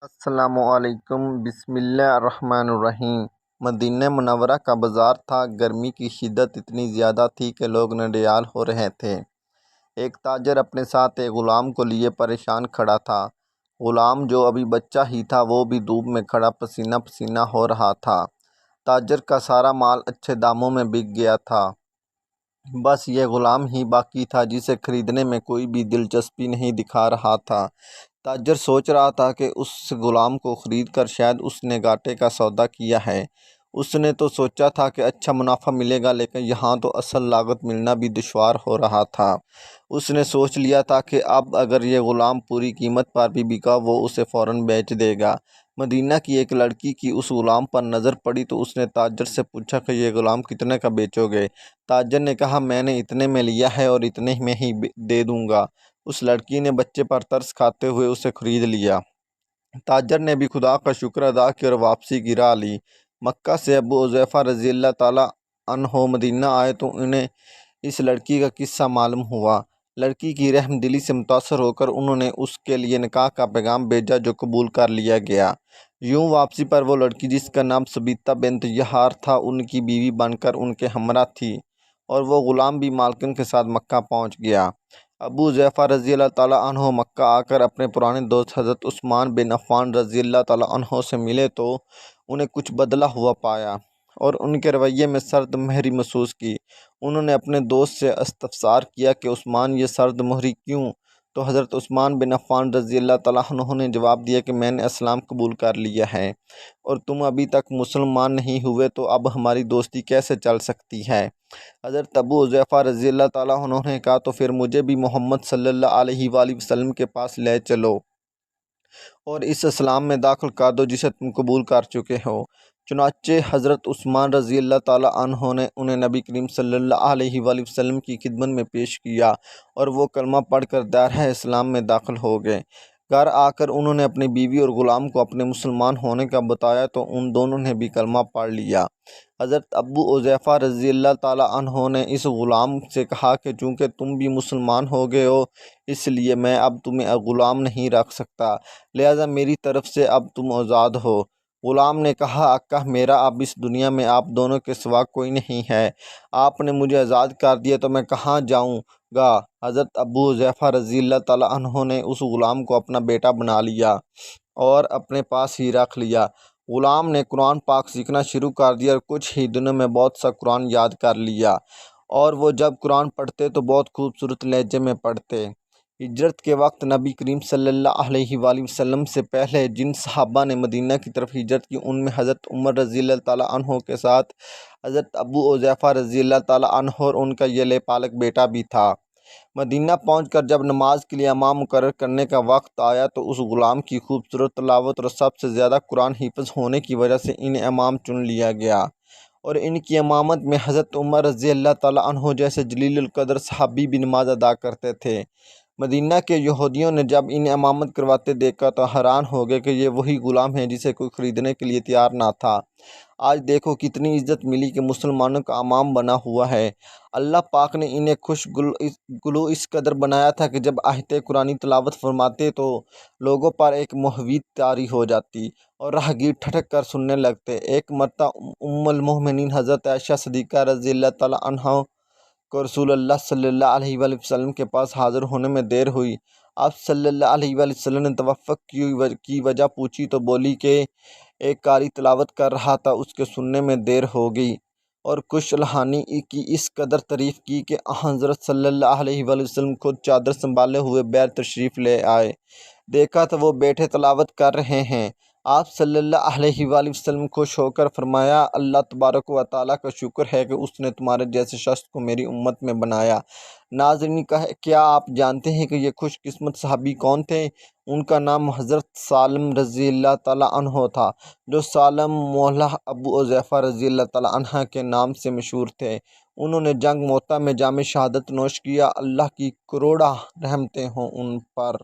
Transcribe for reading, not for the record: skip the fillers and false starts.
السلام علیکم۔ بسم اللہ الرحمن الرحیم۔ مدینہ منورہ کا بازار تھا۔ گرمی کی شدت اتنی زیادہ تھی کہ لوگ نڈیال ہو رہے تھے۔ ایک تاجر اپنے ساتھ ایک غلام کو لیے پریشان کھڑا تھا۔ غلام جو ابھی بچہ ہی تھا وہ بھی دھوپ میں کھڑا پسینہ پسینہ ہو رہا تھا۔ تاجر کا سارا مال اچھے داموں میں بک گیا تھا۔ بس یہ غلام ہی باقی تھا جسے خریدنے میں کوئی بھی دلچسپی نہیں دکھا رہا تھا۔ تاجر سوچ رہا تھا کہ اس غلام کو خرید کر شاید اس نے گھاٹے کا سودا کیا ہے۔ اس نے تو سوچا تھا کہ اچھا منافع ملے گا، لیکن یہاں تو اصل لاگت ملنا بھی دشوار ہو رہا تھا۔ اس نے سوچ لیا تھا کہ اب اگر یہ غلام پوری قیمت پر بھی بکا وہ اسے فوراً بیچ دے گا۔ مدینہ کی ایک لڑکی کی اس غلام پر نظر پڑی تو اس نے تاجر سے پوچھا کہ یہ غلام کتنے کا بیچو گے؟ تاجر نے کہا میں نے اتنے میں لیا ہے اور اتنے میں ہی دے دوں گا۔ اس لڑکی نے بچے پر ترس کھاتے ہوئے اسے خرید لیا۔ تاجر نے بھی خدا کا شکر ادا کیا اور واپسی کی راہ لی۔ مکہ سے ابو حذیفہ رضی اللہ تعالیٰ عنہ مدینہ آئے تو انہیں اس لڑکی کا قصہ معلوم ہوا۔ لڑکی کی رحم دلی سے متاثر ہو کر انہوں نے اس کے لیے نکاح کا پیغام بھیجا جو قبول کر لیا گیا۔ یوں واپسی پر وہ لڑکی جس کا نام ثبیتہ بنت یحار تھا ان کی بیوی بن کر ان کے ہمراہ تھی، اور وہ غلام بھی مالکن کے ساتھ مکہ پہنچ گیا۔ ابو حذیفہ رضی اللہ تعالیٰ عنہ مکہ آ کر اپنے پرانے دوست حضرت عثمان بن عفان رضی اللہ تعالیٰ عنہ سے ملے تو انہیں کچھ بدلا ہوا پایا اور ان کے رویے میں سرد مہری محسوس کی۔ انہوں نے اپنے دوست سے استفسار کیا کہ عثمان یہ سرد مہری کیوں؟ تو حضرت عثمان بن عفان رضی اللہ تعالیٰ عنہ نے جواب دیا کہ میں نے اسلام قبول کر لیا ہے اور تم ابھی تک مسلمان نہیں ہوئے، تو اب ہماری دوستی کیسے چل سکتی ہے؟ حضرت ابو حذیفہ رضی اللہ تعالیٰ عنہ نے کہا تو پھر مجھے بھی محمد صلی اللہ علیہ وآلہ وسلم کے پاس لے چلو اور اس اسلام میں داخل کر دو جسے تم قبول کر چکے ہو۔ چنانچہ حضرت عثمان رضی اللہ تعالیٰ عنہ نے انہیں نبی کریم صلی اللہ علیہ وآلہ وسلم کی خدمت میں پیش کیا اور وہ کلمہ پڑھ کر دائرہ اسلام میں داخل ہو گئے۔ گھر آ کر انہوں نے اپنی بیوی اور غلام کو اپنے مسلمان ہونے کا بتایا تو ان دونوں نے بھی کلمہ پڑھ لیا۔ حضرت ابو حذیفہ رضی اللہ تعالیٰ عنہ نے اس غلام سے کہا کہ چونکہ تم بھی مسلمان ہو گئے ہو اس لیے میں اب تمہیں غلام نہیں رکھ سکتا، لہٰذا میری طرف سے اب تم آزاد ہو۔ غلام نے کہا آقا میرا اب اس دنیا میں آپ دونوں کے سوا کوئی نہیں ہے، آپ نے مجھے آزاد کر دیا تو میں کہاں جاؤں گا؟ حضرت ابو حذیفہ رضی اللہ تعالیٰ عنہ نے اس غلام کو اپنا بیٹا بنا لیا اور اپنے پاس ہی رکھ لیا۔ غلام نے قرآن پاک سیکھنا شروع کر دیا اور کچھ ہی دنوں میں بہت سا قرآن یاد کر لیا، اور وہ جب قرآن پڑھتے تو بہت خوبصورت لہجے میں پڑھتے۔ ہجرت کے وقت نبی کریم صلی اللہ علیہ وآلہ وسلم سے پہلے جن صحابہ نے مدینہ کی طرف ہجرت کی ان میں حضرت عمر رضی اللہ تعالیٰ عنہ کے ساتھ حضرت ابو حذیفہ رضی اللہ تعالیٰ عنہ اور ان کا یہ پالک بیٹا بھی تھا۔ مدینہ پہنچ کر جب نماز کے لیے امام مقرر کرنے کا وقت آیا تو اس غلام کی خوبصورت تلاوت اور سب سے زیادہ قرآن حافظ ہونے کی وجہ سے انہیں امام چن لیا گیا، اور ان کی امامت میں حضرت عمر رضی اللہ تعالیٰ عنہ جیسے جلیل القدر صحابی بھی نماز ادا کرتے تھے۔ مدینہ کے یہودیوں نے جب انہیں امامت کرواتے دیکھا تو حیران ہو گئے کہ یہ وہی غلام ہے جسے کوئی خریدنے کے لیے تیار نہ تھا۔ آج دیکھو کتنی عزت ملی کہ مسلمانوں کا امام بنا ہوا ہے۔ اللہ پاک نے انہیں خوش گلو اس قدر بنایا تھا کہ جب آیتیں قرآنی تلاوت فرماتے تو لوگوں پر ایک محیط طاری ہو جاتی اور راہگیر ٹھٹک کر سننے لگتے۔ ایک مرتبہ ام المومنین حضرت عائشہ صدیقہ رضی اللہ تعالیٰ عنہا کو رسول اللہ صلی اللہ علیہ وآلہ وسلم کے پاس حاضر ہونے میں دیر ہوئی۔ آپ صلی اللہ علیہ وآلہ وسلم نے توفق کی وجہ پوچھی تو بولی کہ ایک قاری تلاوت کر رہا تھا، اس کے سننے میں دیر ہو گئی، اور کچھ الہانی کی اس قدر تعریف کی کہ حضرت صلی اللہ علیہ وآلہ وسلم خود چادر سنبھالے ہوئے بیر تشریف لے آئے۔ دیکھا تو وہ بیٹھے تلاوت کر رہے ہیں۔ آپ صلی اللہ علیہ وآلہ وسلم خوش ہو کر فرمایا اللہ تبارک و تعالیٰ کا شکر ہے کہ اس نے تمہارے جیسے شخص کو میری امت میں بنایا۔ ناظرین کیا آپ جانتے ہیں کہ یہ خوش قسمت صحابی کون تھے؟ ان کا نام حضرت سالم رضی اللہ تعالیٰ عنہ تھا، جو سالم مولا ابو حذیفہ رضی اللہ تعالیٰ عنہ کے نام سے مشہور تھے۔ انہوں نے جنگ موتا میں جام شہادت نوش کیا۔ اللہ کی کروڑا رحمتیں ہوں ان پر۔